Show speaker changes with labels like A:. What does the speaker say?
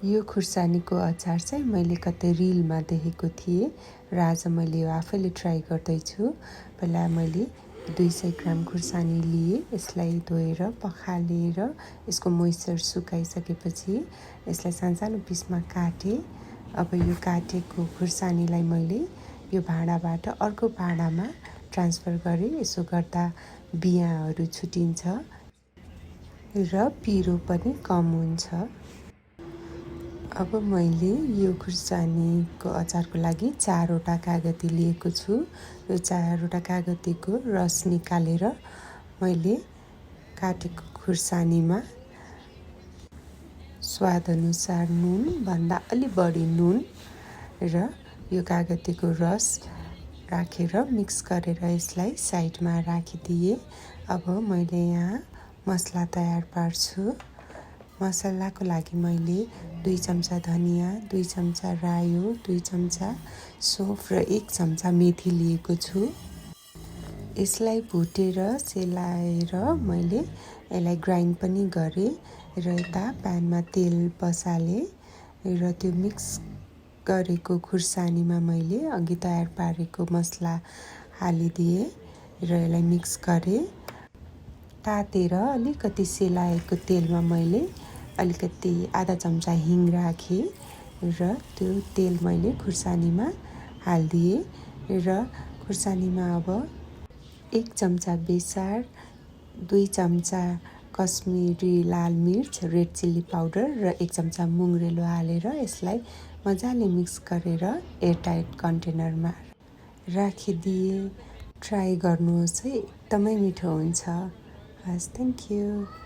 A: यो खुर्सानीको अचार चाहिँ मैले कतै रिलमा देखेको थिएँ र आज मैले यो आफैले ट्राई गर्दैछु। पहिला मैले 200 ग्राम खुर्सानी लिए। यसलाई धोएर पखालेर यसको मोइस्चर सुकाइसकेपछि यसलाई सानसानो पिसमा काटेँ। अब यो काटेको खुर्सानीलाई मैले यो भाँडाबाट अर्को भाँडामा ट्रान्सफर गरेँ। यसो गर्दा बियाहरू छुटिन्छ र पिरो पनि कम हुन्छ। अब मैले यो खुर्सानीको अचारको लागि 4वटा कागती लिएको छु। यो 4वटा कागतीको रस निकालेर मैले काटेको खुर्सानीमा स्वादअनुसार नुन भन्दा अलि बढी नुन र यो कागतीको रस राखेर मिक्स गरेर यसलाई साइडमा राखिदिएँ। अब मैले यहाँ मसला तयार पार्छु। मसलाको लागि मैले 2 चम्चा धनिया, 2 चम्चा रायो, 2 चम्चा सौंफ र 1 चम्चा मेथी लिएको छु। यसलाई भुटेर सेलाएर मैले यसलाई ग्राइन्ड पनि गरेँ र यता प्यानमा तेल बसालेँ र त्यो मिक्स गरेको खुर्सानीमा मैले अघि तयार पारेको मसला हालिदिएँ र यसलाई मिक्स गरेँ। तातेर अलिकति सेलाएको तेलमा मैले अलिकति आधा चम्चा हिङ राखेँ र त्यो तेल मैले खुर्सानीमा हालिदिएँ र खुर्सानीमा अब 1 चम्चा बेसार, 2 चम्चा कश्मिरी लाल मिर्च रेड चिल्ली पाउडर र 1 चम्चा मुङ्ग्रेलो हालेर यसलाई मजाले मिक्स गरेर एयरटाइट कन्टेनरमा राखिदिएँ। ट्राई गर्नुहोस् है, एकदमै मिठो हुन्छ। हस्, थ्याङ्क यू।